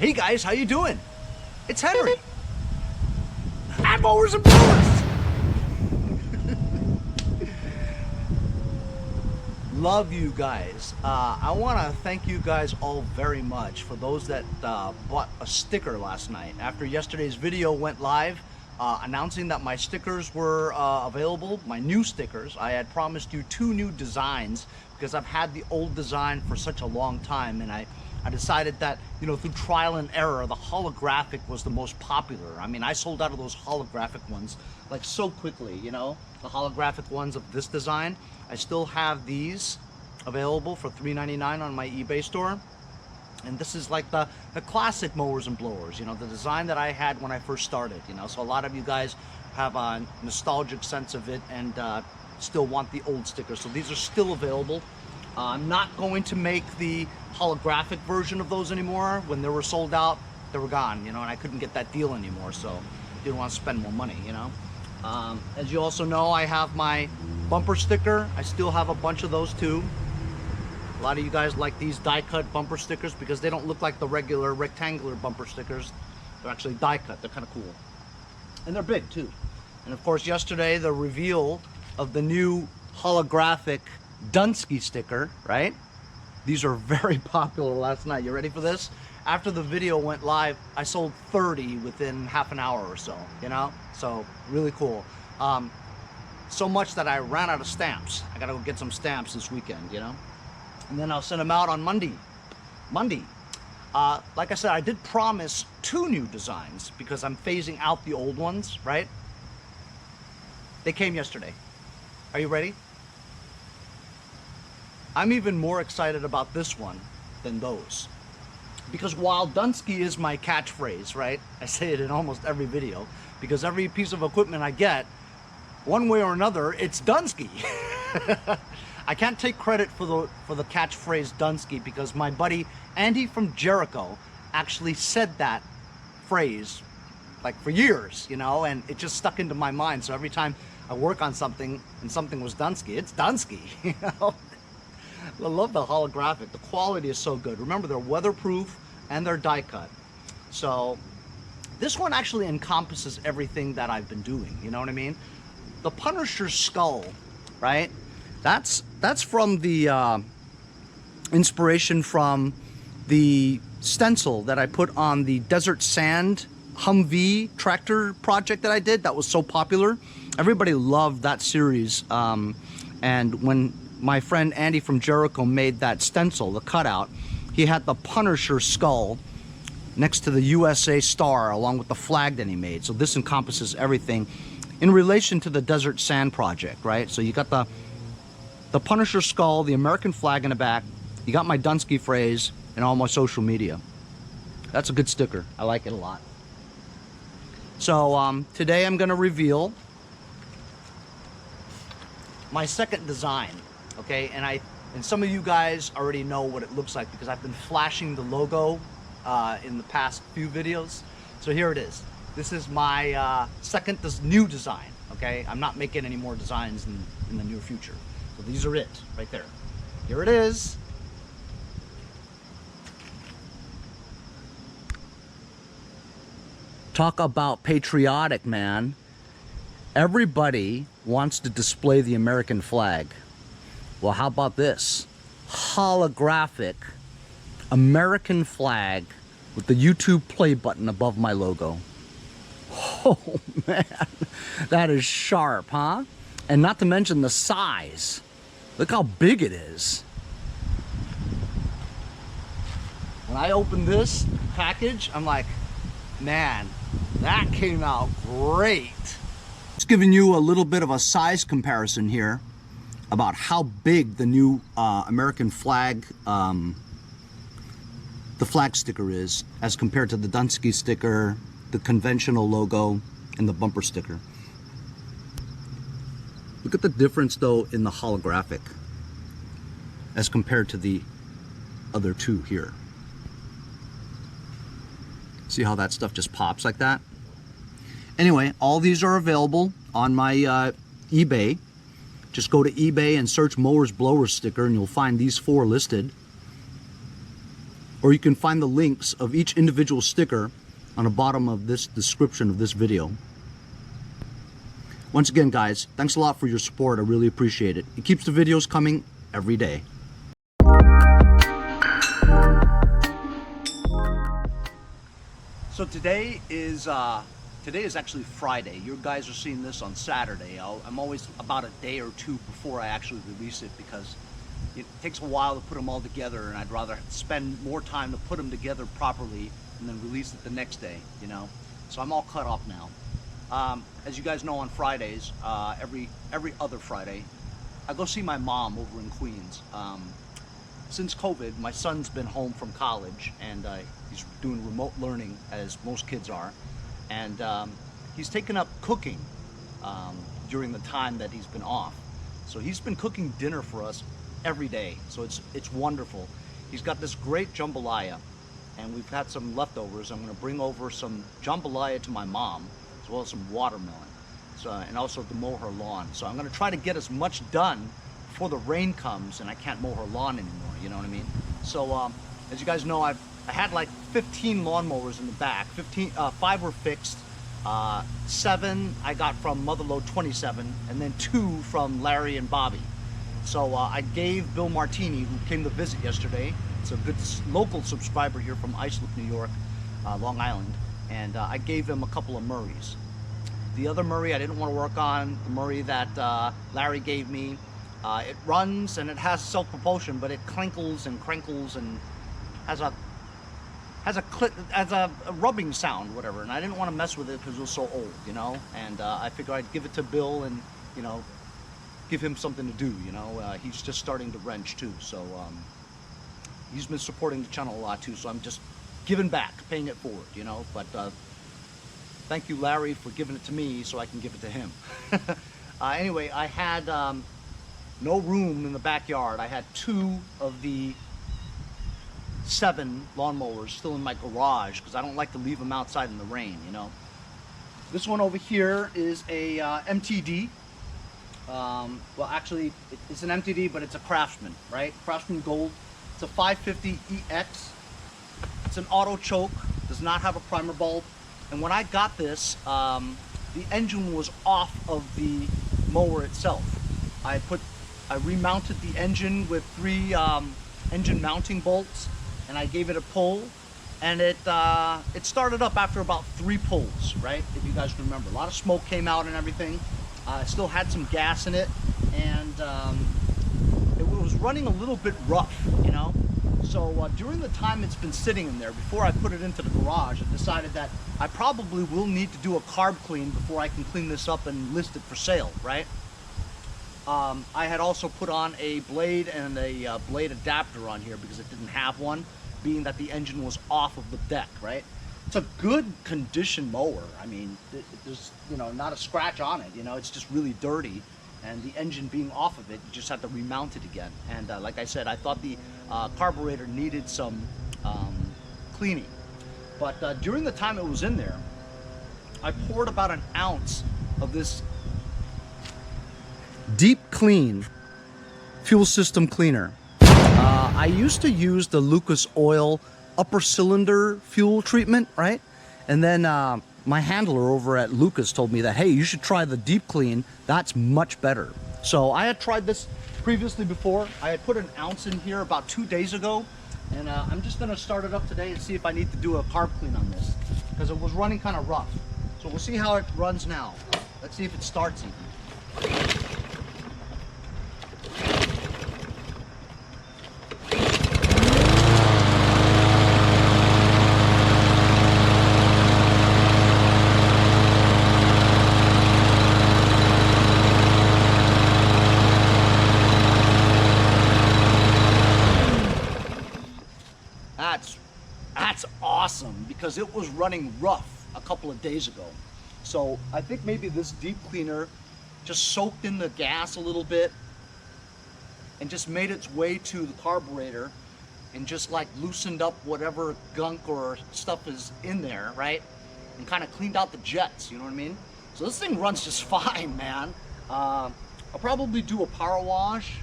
Hey guys, how you doing? It's Henry. I'm Mowers and Blowers. Love you guys. I want to thank you guys all very much for those that bought a sticker last night. After yesterday's video went live announcing that my stickers were available, my new stickers, I had promised you 2 new designs because I've had the old design for such a long time, and I decided that, you know, through trial and error, the holographic was the most popular. I mean, I sold out of those holographic ones like so quickly, you know, the holographic ones of this design. I still have these available for $3.99 on my eBay store. And this is like the classic Mowers and Blowers, you know, the design that I had when I first started, you know. So a lot of you guys have a nostalgic sense of it and still want the old stickers. So these are still available. I'm not going to make the holographic version of those anymore. When they were sold out, they were gone, you know, and I couldn't get that deal anymore, so didn't want to spend more money, you know. As you also know, I have my bumper sticker. I still have a bunch of those too. A lot of you guys like these die-cut bumper stickers because they don't look like the regular rectangular bumper stickers. They're actually die-cut. They're kind of cool. And they're big too. And of course, yesterday, the reveal of the new holographic DONESKI sticker, right? These are very popular last night. You ready for this? After the video went live, I sold 30 within half an hour or so, you know? So really cool. So much that I ran out of stamps. I gotta go get some stamps this weekend, you know? And then I'll send them out on Monday. Like I said, I did promise 2 new designs because I'm phasing out the old ones, right? They came yesterday. Are you ready? I'm even more excited about this one than those. Because while DONESKI is my catchphrase, right? I say it in almost every video, because every piece of equipment I get, one way or another, it's DONESKI. I can't take credit for the catchphrase DONESKI because my buddy Andy from Jericho actually said that phrase like for years, you know, and it just stuck into my mind. So every time I work on something and something was DONESKI, it's DONESKI, you know. I love the holographic. The quality is so good. Remember, they're weatherproof and they're die cut. So this one actually encompasses everything that I've been doing. You know what I mean? The Punisher's skull, right? That's from the inspiration from the stencil that I put on the Desert Sand Humvee tractor project that I did. That was so popular. Everybody loved that series. And when my friend Andy from Jericho made that stencil, the cutout, he had the Punisher skull next to the USA star along with the flag that he made. So this encompasses everything in relation to the Desert Sand project, right? So you got the Punisher skull, the American flag in the back, you got my DONESKI phrase, and all my social media. That's a good sticker. I like it a lot. So today I'm gonna reveal my second design. Okay, and some of you guys already know what it looks like because I've been flashing the logo in the past few videos. So here it is. This is my this new design. Okay, I'm not making any more designs in the near future. So these are it right there. Here it is. Talk about patriotic, man. Everybody wants to display the American flag. Well, how about this? Holographic American flag with the YouTube play button above my logo. Oh man, that is sharp, huh? And not to mention the size. Look how big it is. When I opened this package, I'm like, man, that came out great. Just giving you a little bit of a size comparison here about how big the new American flag, the flag sticker is as compared to the DONESKI sticker, the conventional logo, and the bumper sticker. Look at the difference though in the holographic as compared to the other 2 here. See how that stuff just pops like that? Anyway, all these are available on my eBay. Just go to eBay and search Mowers Blower sticker and you'll find these 4 listed. or you can find the links of each individual sticker on the bottom of this description of this video. Once again, guys, thanks a lot for your support. I really appreciate it. It keeps the videos coming every day. So today is actually Friday. You guys are seeing this on Saturday. I'm always about a day or two before I actually release it because it takes a while to put them all together, and I'd rather spend more time to put them together properly and then release it the next day, you know. So I'm all cut up now. As you guys know, on Fridays, every other Friday, I go see my mom over in Queens. Since COVID, my son's been home from college, and he's doing remote learning, as most kids are, and he's taken up cooking during the time that he's been off. So he's been cooking dinner for us every day, so it's wonderful. He's got this great jambalaya, and we've had some leftovers. I'm going to bring over some jambalaya to my mom, as well as some watermelon, and also to mow her lawn. So I'm going to try to get as much done before the rain comes and I can't mow her lawn anymore, you know what I mean? So as you guys know, I had like 15 lawnmowers in the back. 5 were fixed, 7 I got from Motherload 27, and then 2 from Larry and Bobby. So I gave Bill Martini, who came to visit yesterday, it's a good local subscriber here from Islip, New York, Long Island, and I gave him a couple of Murrays. The other Murray I didn't want to work on, the Murray that Larry gave me. It runs and it has self-propulsion, but it crinkles and crinkles and has a rubbing sound, whatever. And I didn't want to mess with it because it was so old, you know. And I figured I'd give it to Bill and, you know, give him something to do, you know. He's just starting to wrench too, so he's been supporting the channel a lot too. So I'm just giving back, paying it forward, you know. But thank you, Larry, for giving it to me so I can give it to him. Anyway, I had no room in the backyard. I had 2 of the 7 lawnmowers still in my garage because I don't like to leave them outside in the rain, you know. This one over here is a MTD. Well, actually, it's an MTD, but it's a Craftsman, right? Craftsman Gold. It's a 550 EX. It's an auto choke. Does not have a primer bulb. And when I got this, the engine was off of the mower itself. I remounted the engine with 3 engine mounting bolts, and I gave it a pull, and it started up after about 3 pulls, right? If you guys remember, a lot of smoke came out and everything. It still had some gas in it, and it was running a little bit rough, you know. So during the time it's been sitting in there, before I put it into the garage, I decided that I probably will need to do a carb clean before I can clean this up and list it for sale, right? I had also put on a blade and a blade adapter on here because it didn't have one, being that the engine was off of the deck, right? It's a good condition mower. I mean, there's, you know, not a scratch on it, you know, it's just really dirty, and the engine being off of it, you just have to remount it again. And like I said, I thought the carburetor needed some cleaning. But during the time it was in there, I poured about an ounce of this Deep Clean fuel system cleaner. I used to use the Lucas Oil upper cylinder fuel treatment, right? And then my handler over at Lucas told me that, hey, you should try the Deep Clean. That's much better. So I had tried this previously before. I had put an ounce in here about 2 days ago, and I'm just gonna start it up today and see if I need to do a carb clean on this, because it was running kind of rough. So we'll see how it runs now. Let's see if it starts even. That's awesome, because it was running rough a couple of days ago. So I think maybe this deep cleaner just soaked in the gas a little bit and just made its way to the carburetor and just like loosened up whatever gunk or stuff is in there, right? And kind of cleaned out the jets, you know what I mean? So this thing runs just fine, man. I'll probably do a power wash.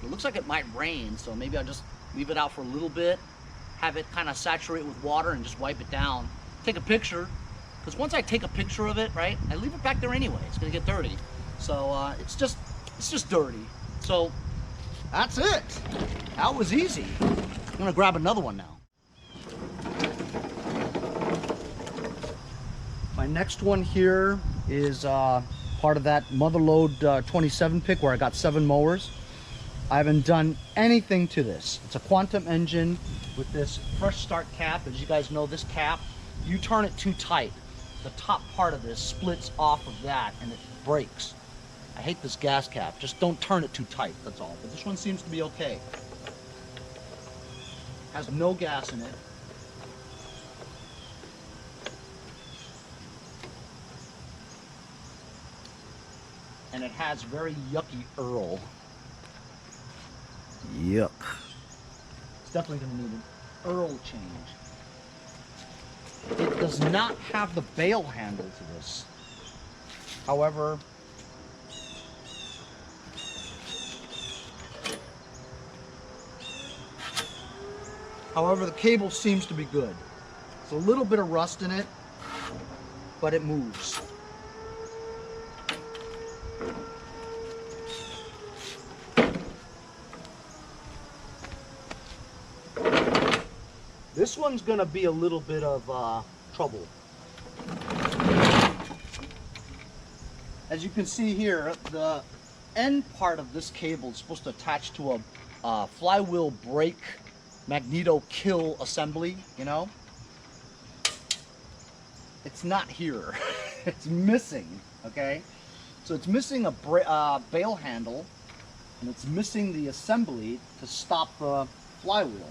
It looks like it might rain, so maybe I'll just leave it out for a little bit have it kind of saturate with water and just wipe it down. Take a picture, because once I take a picture of it, right, I leave it back there anyway. It's gonna get dirty. So it's just dirty. So that's it. That was easy. I'm gonna grab another one now. My next one here is part of that Motherload 27 pick where I got 7 mowers. I haven't done anything to this. It's a quantum engine with this fresh start cap. As you guys know, this cap, you turn it too tight, the top part of this splits off of that and it breaks. I hate this gas cap. Just don't turn it too tight, that's all. But this one seems to be okay. Has no gas in it. And it has very yucky Earl. Yuck. It's definitely going to need an Earl change. It does not have the bail handle to this. However, the cable seems to be good. It's a little bit of rust in it, but it moves. This one's gonna be a little bit of trouble. As you can see here, the end part of this cable is supposed to attach to a flywheel brake Magneto kill assembly, you know? It's not here. It's missing, okay? So it's missing a bail handle, and it's missing the assembly to stop the flywheel.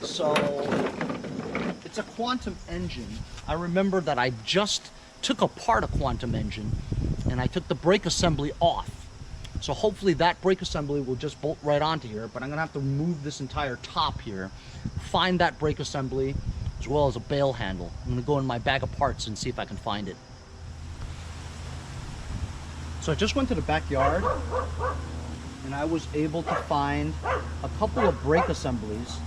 So it's a quantum engine. I remember that I just took apart a quantum engine and I took the brake assembly off. So hopefully that brake assembly will just bolt right onto here, but I'm gonna have to remove this entire top here, find that brake assembly as well as a bail handle. I'm gonna go in my bag of parts and see if I can find it. So I just went to the backyard and I was able to find a couple of brake assemblies,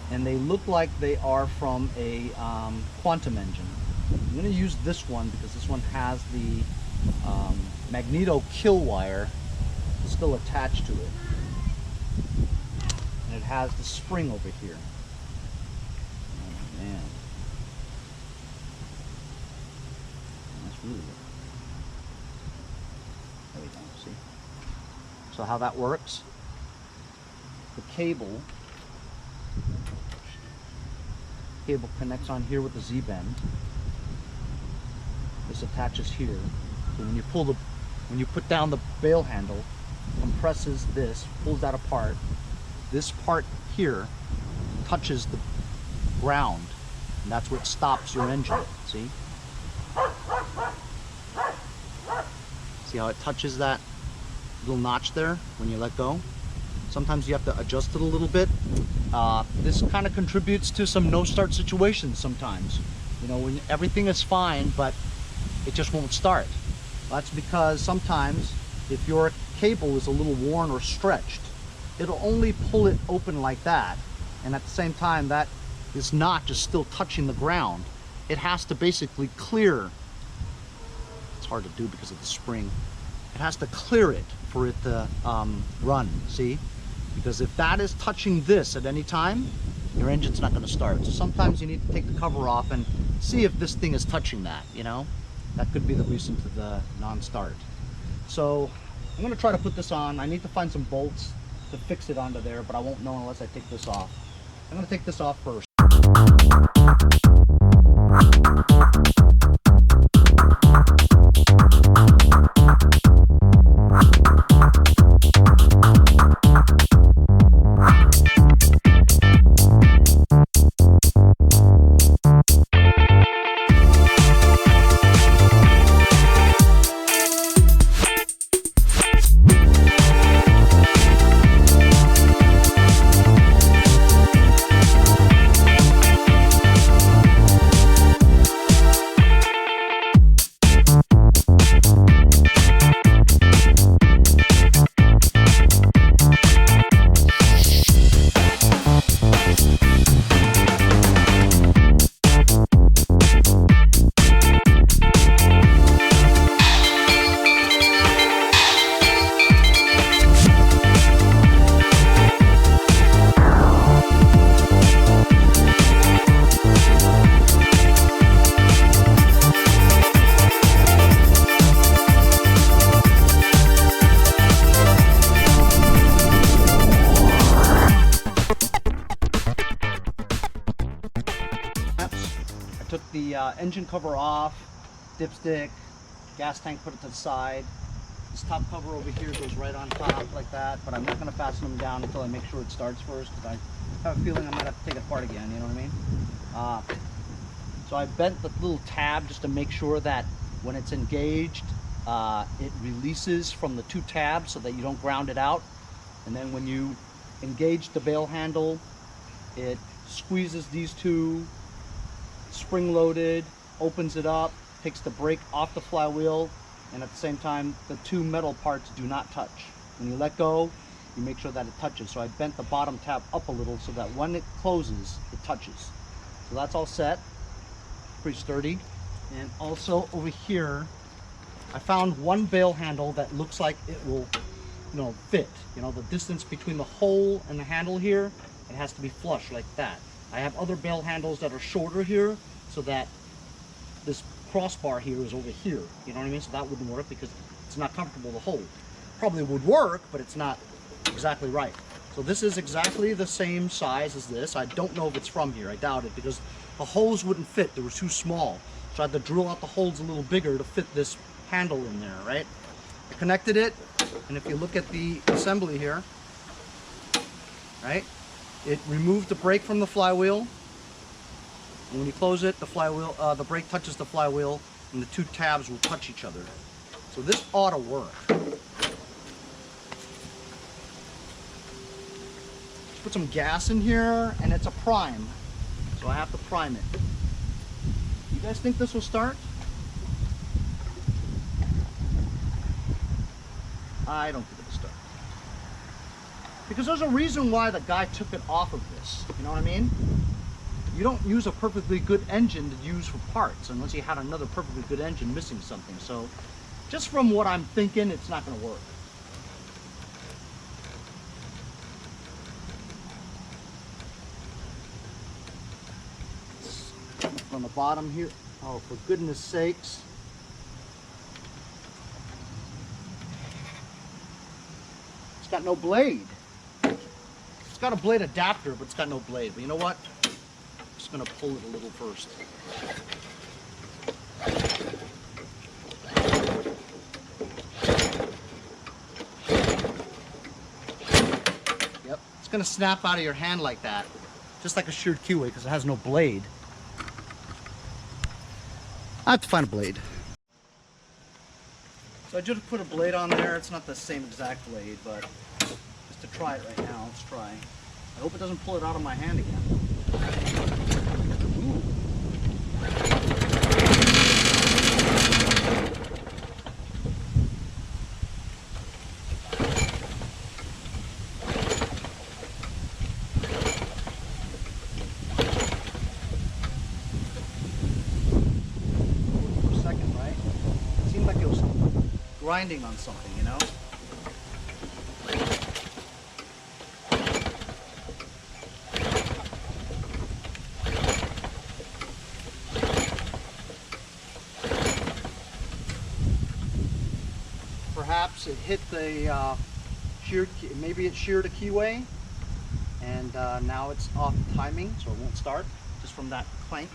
and they look like they are from a quantum engine. I'm going to use this one because this one has the Magneto kill wire still attached to it. And it has the spring over here. Oh man. That's really good. There we go, see? So how that works, the cable connects on here with the Z-bend. This attaches here. So when you put down the bail handle, compresses this, pulls that apart. This part here touches the ground, and that's what stops your engine. See? See how it touches that little notch there when you let go? Sometimes you have to adjust it a little bit. This kind of contributes to some no-start situations sometimes. You know, when everything is fine, but it just won't start. That's because sometimes if your cable is a little worn or stretched, it'll only pull it open like that. And at the same time, that is not just still touching the ground. It has to basically clear. It's hard to do because of the spring. It has to clear it for it to run, see? Because if that is touching this at any time, your engine's not going to start. So sometimes you need to take the cover off and see if this thing is touching that, you know? That could be the reason to the non-start. So I'm going to try to put this on. I need to find some bolts to fix it onto there, but I won't know unless I take this off. I'm going to take this off first. engine cover off, dipstick, gas tank, put it to the side. This top cover over here goes right on top like that, but I'm not going to fasten them down until I make sure it starts first, because I have a feeling I might have to take it apart again, you know what I mean? So I bent the little tab just to make sure that when it's engaged, it releases from the two tabs so that you don't ground it out. And then when you engage the bail handle, it squeezes these two, spring loaded, opens it up, takes the brake off the flywheel, and at the same time the two metal parts do not touch. When you let go, you make sure that it touches. So I bent the bottom tab up a little so that when it closes, it touches. So that's all set, pretty sturdy. And also over here, I found one bail handle that looks like it will, you know, fit. You know, the distance between the hole and the handle here, it has to be flush like that. I have other bail handles that are shorter here, so that this crossbar here is over here. You know what I mean? So that wouldn't work because it's not comfortable to hold. Probably would work, but it's not exactly right. So this is exactly the same size as this. I don't know if it's from here. I doubt it, because the holes wouldn't fit. They were too small. So I had to drill out the holes a little bigger to fit this handle in there, right? I connected it, and if you look at the assembly here, right, it removed the brake from the flywheel, and when you close it, the flywheel, the brake touches the flywheel, and the two tabs will touch each other. So this ought to work. Put some gas in here, and it's a prime, so I have to prime it. You guys think this will start? I don't think it'll start. Because there's a reason why the guy took it off of this. You know what I mean? You don't use a perfectly good engine to use for parts unless you had another perfectly good engine missing something. So just from what I'm thinking, it's not going to work. On the bottom here. Oh, for goodness sakes. It's got no blade. It's got a blade adapter, but it's got no blade. But you know what? I'm just going to pull it a little first. Yep, it's going to snap out of your hand like that, just like a sheared keyway, because it has no blade. I have to find a blade. So I just put a blade on there. It's not the same exact blade, but just to try it right now, let's try. I hope it doesn't pull it out of my hand again. Ooh. For a second, right? It seemed like it was grinding on something, you know? Perhaps it hit the sheared, maybe it sheared a keyway, and now it's off timing, so it won't start just from that clank.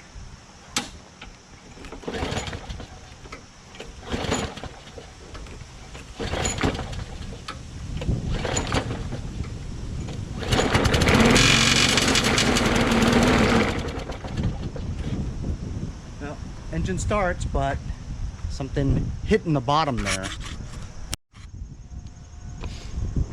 Well, engine starts, but something hit in the bottom there.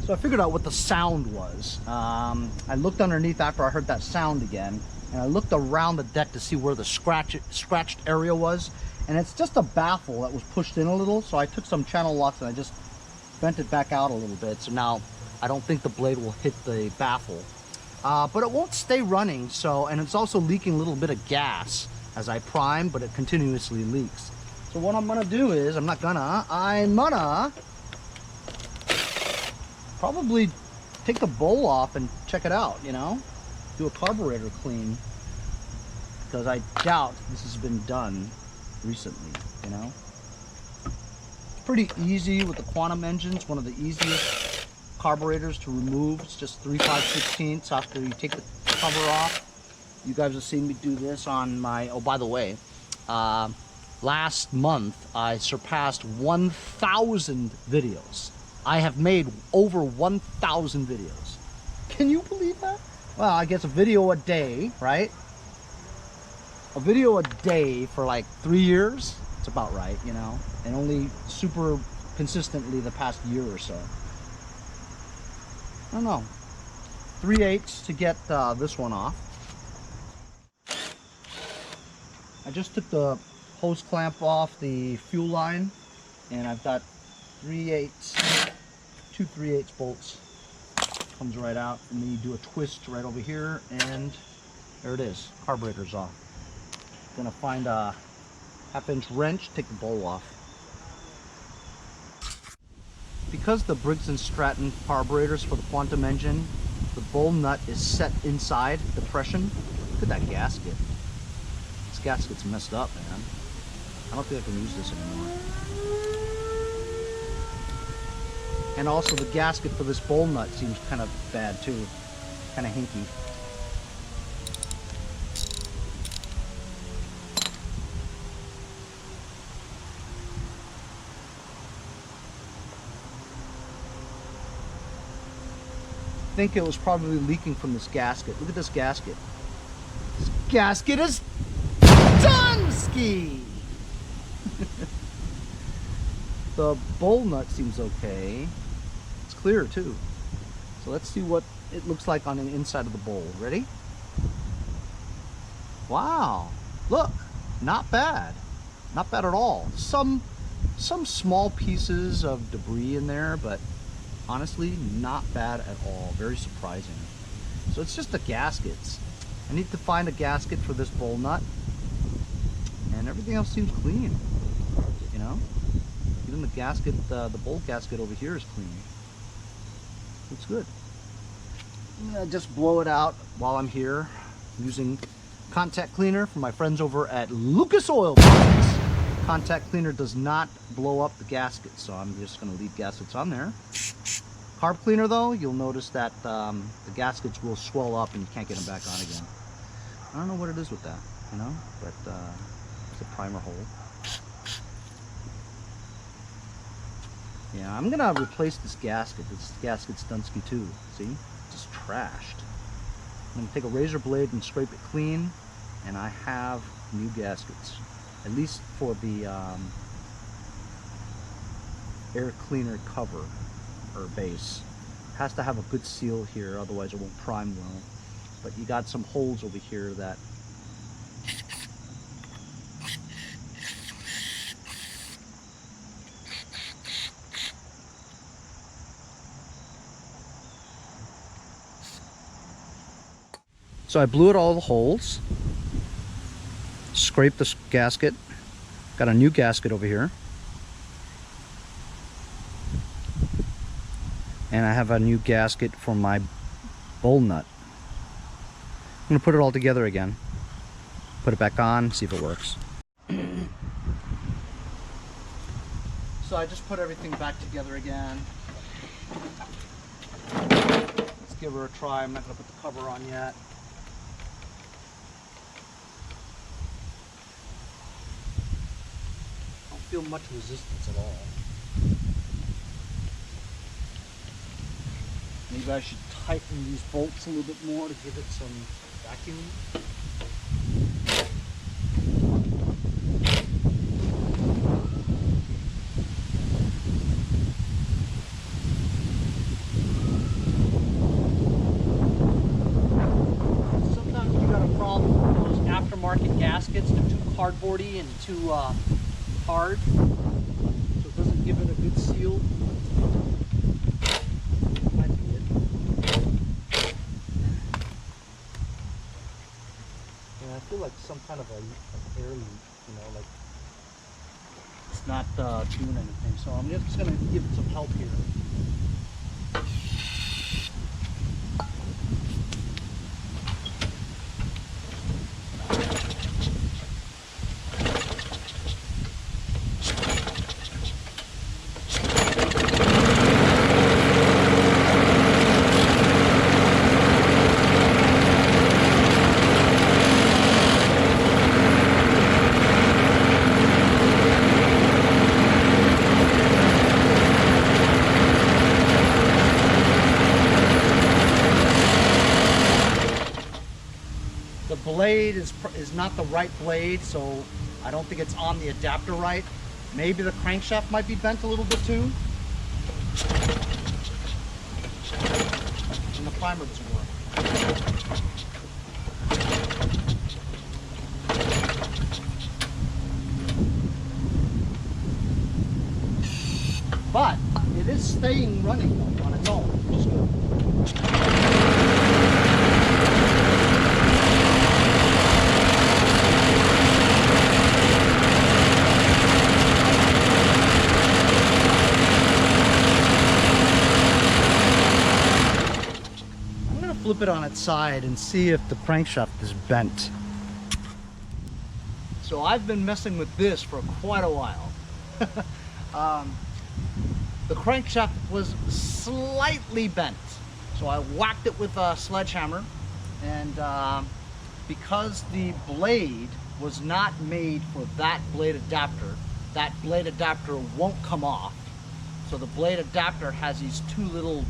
So I figured out what the sound was. I looked underneath after I heard that sound again, and I looked around the deck to see where the scratched area was, and it's just a baffle that was pushed in a little. So I took some channel locks and I just bent it back out a little bit. So now I don't think the blade will hit the baffle, but it won't stay running. So, and it's also leaking a little bit of gas as I prime, but it continuously leaks. So what I'm gonna do is, I'm gonna probably take the bowl off and check it out, you know, do a carburetor clean, because I doubt this has been done recently, you know. It's pretty easy with the Quantum engines, one of the easiest carburetors to remove. It's just 3 5/16 after you take the cover off. You guys have seen me do this on my, oh by the way, last month I surpassed 1,000 videos. I have made over 1,000 videos. Can you believe that? Well, I guess a video a day, right? A video a day for like 3 years, it's about right, you know, and only super consistently the past year or so. I don't know. 3/8 to get this one off. I just took the hose clamp off the fuel line, and I've got 3/8, 2 3/8 bolts. Comes right out, and then you do a twist right over here, and there it is. Carburetor's off. Gonna find a 1/2-inch wrench, take the bowl off. Because the Briggs & Stratton carburetors for the Quantum engine, the bowl nut is set inside depression. Look at that gasket. This gasket's messed up, man. I don't think I can use this anymore. And also the gasket for this bowl nut seems kind of bad too. Kind of hinky. I think it was probably leaking from this gasket. Look at this gasket. This gasket is DONESKI! The bowl nut seems okay. It's clear too. So let's see what it looks like on the inside of the bowl. Ready? Wow! Look! Not bad. Not bad at all. Some small pieces of debris in there, but honestly, not bad at all. Very surprising. So it's just the gaskets. I need to find a gasket for this bowl nut, and everything else seems clean. You know, even the gasket, the bowl gasket over here is clean. Looks good. I'm gonna just blow it out while I'm here using contact cleaner from my friends over at Lucas Oil Products. Contact cleaner does not blow up the gasket, so I'm just going to leave gaskets on there. Carb cleaner though, you'll notice that the gaskets will swell up and you can't get them back on again. I don't know what it is with that, you know, but it's a primer hole. Yeah, I'm going to replace this gasket. This gasket's DONESKI too, see? Just trashed. I'm going to take a razor blade and scrape it clean, and I have new gaskets. At least for the air cleaner cover or base. It has to have a good seal here, otherwise it won't prime well. But you got some holes over here that so I blew out all the holes, scraped this gasket, got a new gasket over here, and I have a new gasket for my bowl nut. I'm going to put it all together again, put it back on, see if it works. So I just put everything back together again. Let's give her a try. I'm not going to put the cover on yet. Feel much resistance at all. Maybe I should tighten these bolts a little bit more to give it some vacuum. Sometimes you got a problem with those aftermarket gaskets. They're too cardboardy and too hard, so it doesn't give it a good seal. Might be it. Yeah, I feel like some kind of an air leak, you know, like it's not doing anything. So I'm just going to give it some help here. blade is not the right blade, so I don't think it's on the adapter right. Maybe the crankshaft might be bent a little bit too. And the primer doesn't work. But it is staying running on its own, which is good. I'm going to flip it on its side and see if the crankshaft is bent. So I've been messing with this for quite a while. The crankshaft was slightly bent, so I whacked it with a sledgehammer, and because the blade was not made for that blade adapter won't come off. So the blade adapter has these two little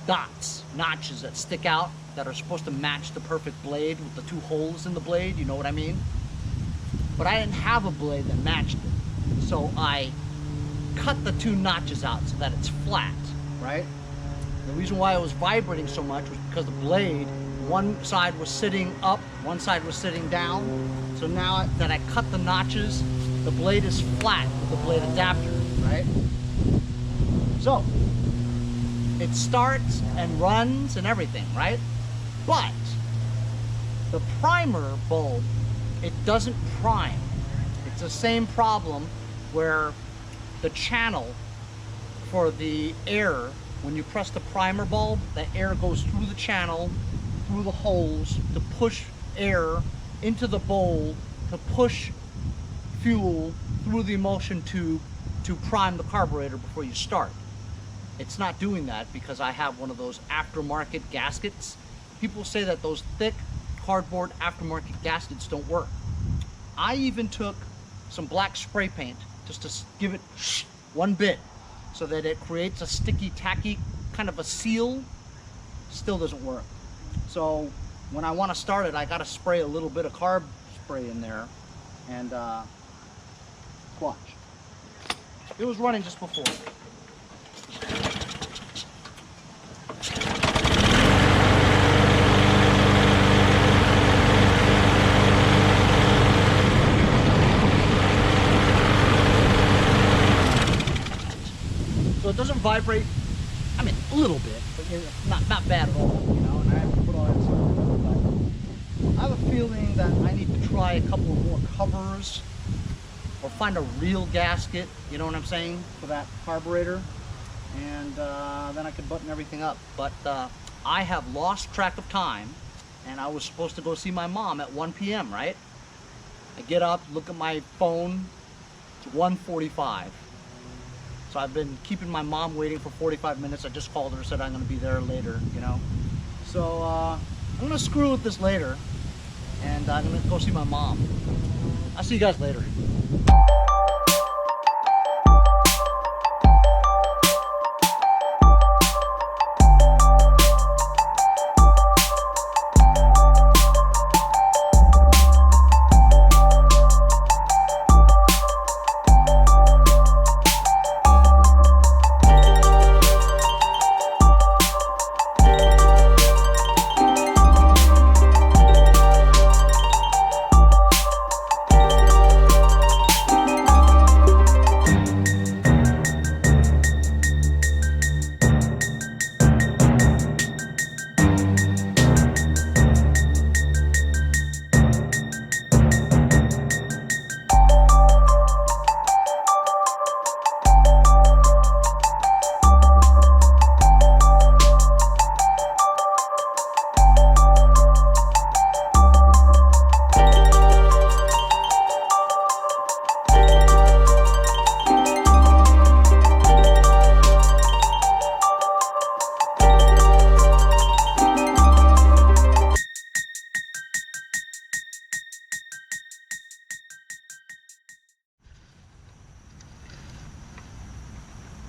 dots, notches that stick out that are supposed to match the perfect blade with the two holes in the blade, you know what I mean? But I didn't have a blade that matched it, so I cut the two notches out so that it's flat, right? The reason why it was vibrating so much was because the blade, one side was sitting up, one side was sitting down. So now that I cut the notches, the blade is flat with the blade adapter, right? So it starts and runs and everything, right? But the primer bulb, it doesn't prime. It's the same problem where the channel for the air, when you press the primer bulb, the air goes through the channel, through the holes to push air into the bowl, to push fuel through the emulsion tube to prime the carburetor before you start. It's not doing that because I have one of those aftermarket gaskets. People say that those thick cardboard aftermarket gaskets don't work. I even took some black spray paint just to give it one bit so that it creates a sticky, tacky kind of a seal. Still doesn't work. So when I want to start it, I got to spray a little bit of carb spray in there, and watch. It was running just before. So it doesn't vibrate, I mean, a little bit, but not bad at all, you know, and I have to put all that stuff. But I have a feeling that I need to try a couple of more covers or find a real gasket, you know what I'm saying, for that carburetor, and then I could button everything up. But I have lost track of time, and I was supposed to go see my mom at 1 p.m., right? I get up, look at my phone, it's 1:45. So I've been keeping my mom waiting for 45 minutes. I just called her, said I'm going to be there later, you know. So I'm going to screw with this later, and I'm going to go see my mom. I'll see you guys later.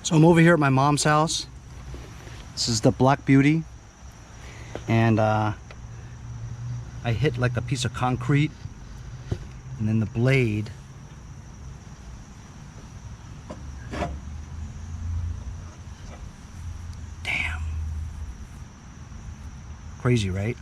So I'm over here at my mom's house. This is the Black Beauty, and I hit like a piece of concrete, and then the blade damn, crazy, right?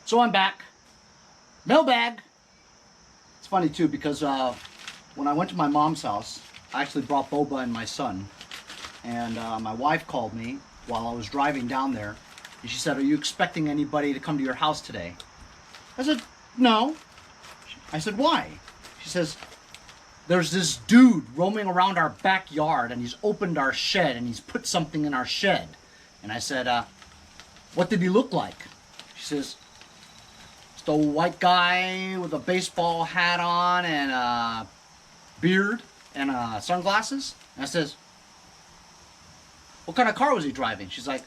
So I'm back. Mailbag. It's funny too because when I went to my mom's house, I actually brought Boba and my son. And my wife called me while I was driving down there. And she said, "Are you expecting anybody to come to your house today?" I said, "No." I said, "Why?" She says, "There's this dude roaming around our backyard and he's opened our shed and he's put something in our shed." And I said, "What did he look like?" She says, "Just a white guy with a baseball hat on and a beard and sunglasses." And I says, "What kind of car was he driving?" She's like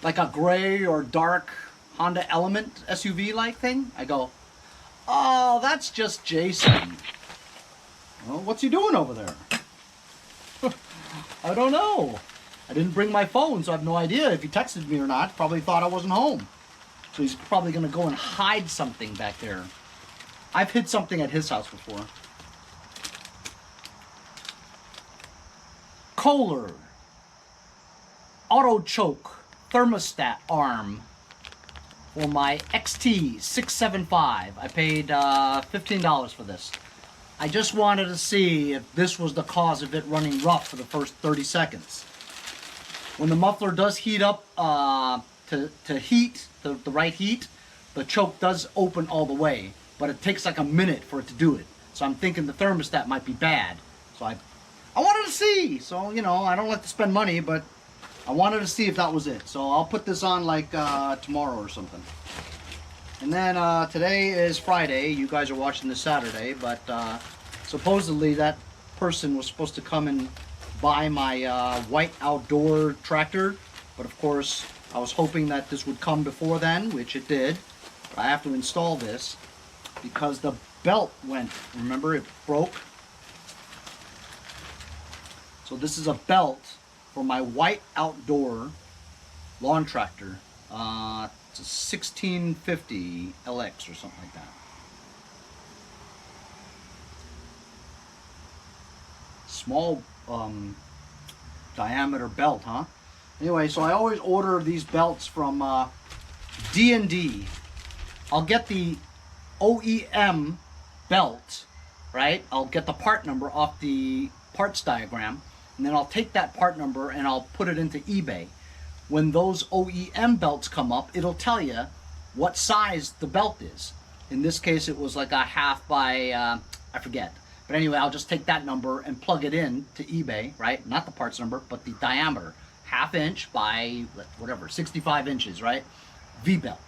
a gray or dark Honda Element SUV-like thing. I go, "Oh, that's just Jason." "Well, what's he doing over there?" "I don't know. I didn't bring my phone, so I have no idea if he texted me or not. Probably thought I wasn't home. So he's probably going to go and hide something back there." I've hid something at his house before. Kohler Auto Choke Thermostat Arm for my XT675. I paid $15 for this. I just wanted to see if this was the cause of it running rough for the first 30 seconds. When the muffler does heat up to heat, the right heat, the choke does open all the way, but it takes like a minute for it to do it. So I'm thinking the thermostat might be bad. So I wanted to see. So, you know, I don't like to spend money, but I wanted to see if that was it. So I'll put this on like tomorrow or something. And then today is Friday. You guys are watching this Saturday, but supposedly that person was supposed to come and buy my white outdoor tractor. But of course, I was hoping that this would come before then, which it did. But I have to install this because the belt went, remember, it broke. So this is a belt for my white outdoor lawn tractor. It's a 1650 LX or something like that. Small diameter belt, huh? Anyway, so I always order these belts from D&D. I'll get the OEM belt, right? I'll get the part number off the parts diagram, and then I'll take that part number and I'll put it into eBay. When those OEM belts come up, it'll tell you what size the belt is. In this case, it was like a half by, I forget. But anyway, I'll just take that number and plug it in to eBay, right? Not the parts number, but the diameter. 1/2 inch by whatever, 65 inches, right? V-belt.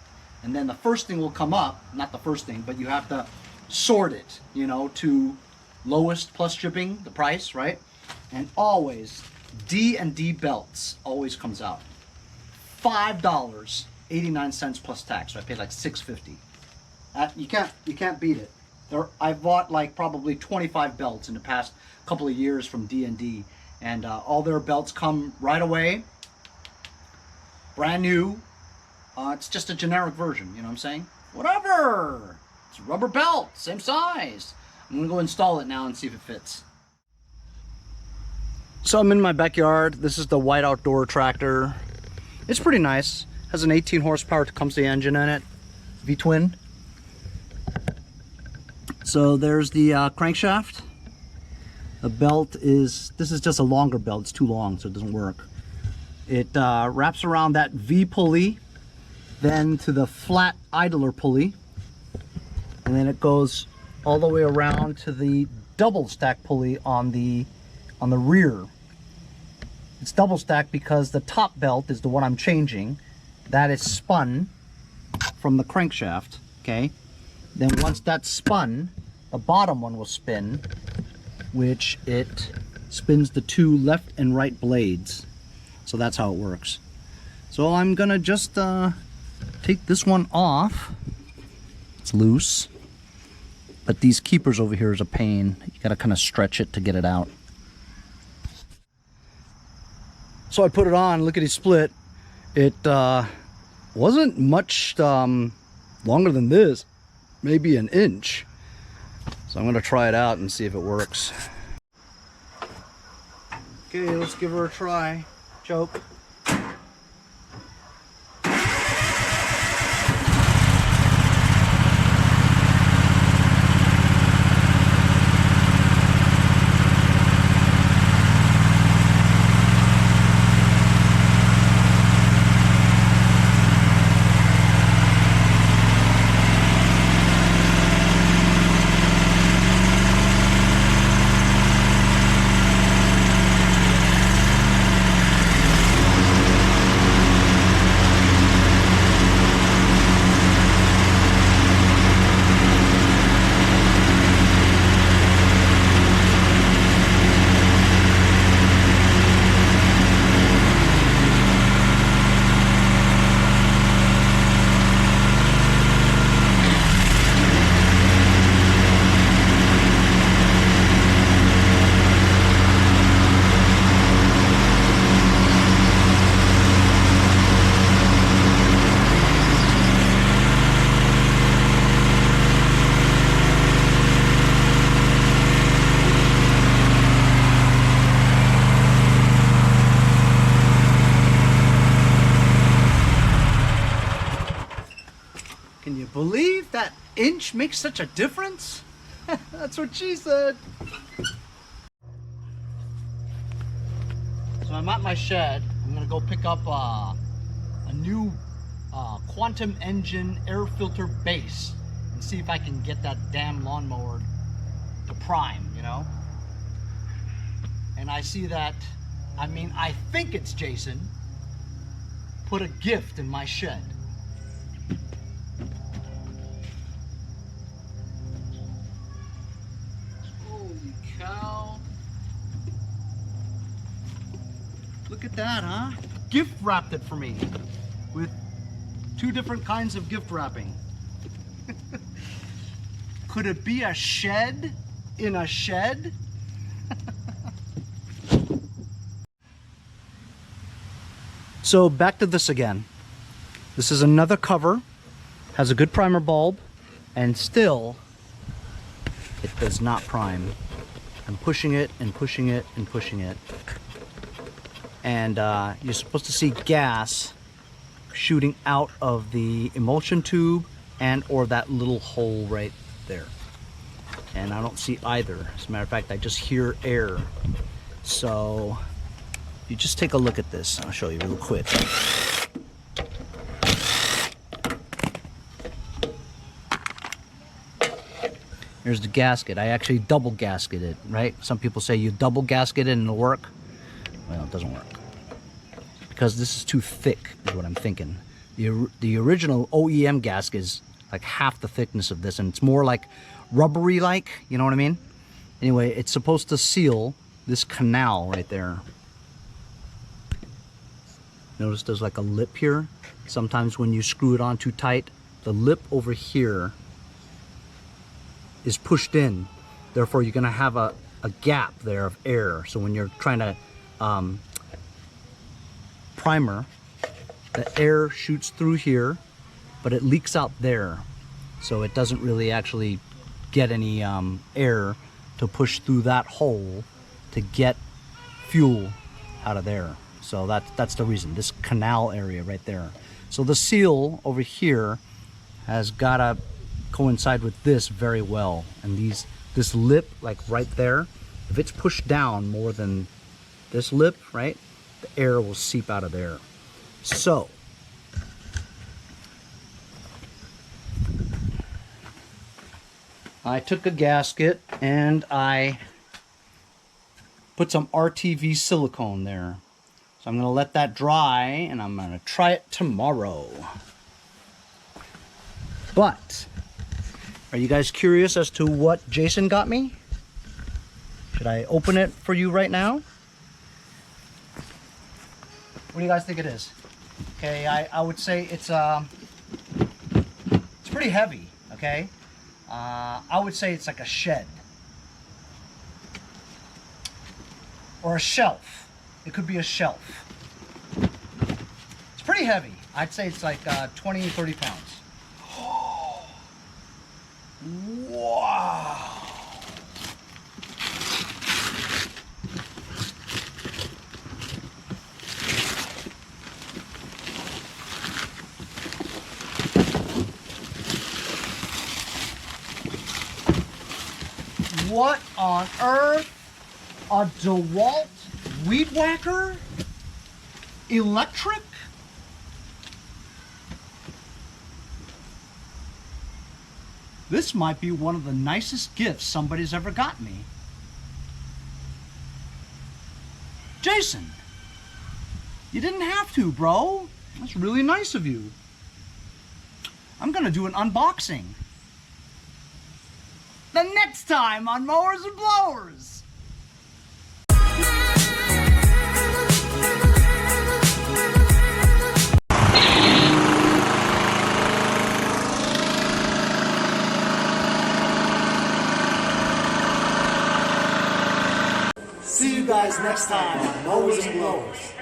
And then the first thing will come up, not the first thing, but you have to sort it, you know, to lowest plus shipping, the price, right? And always, D&D belts always comes out. $5.89 plus tax. So I paid like $6.50. You can't beat it. I bought like probably 25 belts in the past couple of years from D&D, and all their belts come right away, brand new. It's just a generic version, you know what I'm saying? Whatever. It's a rubber belt, same size. I'm gonna go install it now and see if it fits. So I'm in my backyard. This is the white outdoor tractor. It's pretty nice. Has an 18 horsepower Tecumseh engine in it, V-twin. So there's the crankshaft. The belt is, this is just a longer belt. It's too long, so it doesn't work. It wraps around that V pulley, then to the flat idler pulley, and then it goes all the way around to the double stack pulley on the rear. It's double stacked because the top belt is the one I'm changing. That is spun from the crankshaft, okay? Then once that's spun, the bottom one will spin, which it spins the two left and right blades. So that's how it works. So I'm gonna just take this one off. It's loose, but these keepers over here is a pain. You gotta kind of stretch it to get it out. So I put it on, look at it split. It wasn't much longer than this, maybe an inch. So I'm gonna try it out and see if it works. Okay, let's give her a try. Choke. Can you believe that inch makes such a difference? That's what she said. So I'm at my shed. I'm gonna go pick up a new quantum engine air filter base and see if I can get that damn lawnmower to prime, you know? And I see that, I mean, I think it's Jason put a gift in my shed. Holy cow. Look at that, huh? Gift wrapped it for me with 2 different kinds of gift wrapping. Could it be a shed in a shed? So back to this again. This is another cover, has a good primer bulb, and still it does not prime. I'm pushing it and pushing it and pushing it. And you're supposed to see gas shooting out of the emulsion tube and or that little hole right there. And I don't see either. As a matter of fact, I just hear air. So you just take a look at this. I'll show you real quick. Here's the gasket. I actually double gasket it, right? Some people say you double gasket it and it'll work. Well, it doesn't work. Because this is too thick, is what I'm thinking. The original OEM gasket is like half the thickness of this, and it's more like rubbery-like, you know what I mean? Anyway, it's supposed to seal this canal right there. Notice there's like a lip here. Sometimes when you screw it on too tight, the lip over here is pushed in. Therefore, you're gonna have a gap there of air. So when you're trying to primer, the air shoots through here, but it leaks out there. So it doesn't really actually get any air to push through that hole to get fuel out of there. So that's the reason, this canal area right there. So the seal over here has gotta coincide with this very well. And this lip, like right there, if it's pushed down more than this lip, right, the air will seep out of there. So I took a gasket and I put some RTV silicone there. So I'm gonna let that dry and I'm gonna try it tomorrow. But are you guys curious as to what Jason got me? Should I open it for you right now? What do you guys think it is? Okay, I would say it's pretty heavy, okay? I would say it's like a shed. Or a shelf. It could be a shelf. It's pretty heavy. I'd say it's like 20, 30 pounds. Wow. What on earth? A DeWalt weed whacker? Electric? This might be one of the nicest gifts somebody's ever got me. Jason, you didn't have to, bro. That's really nice of you. I'm gonna do an unboxing the next time on Mowers and Blowers. See you guys next time on Mowers and Blowers.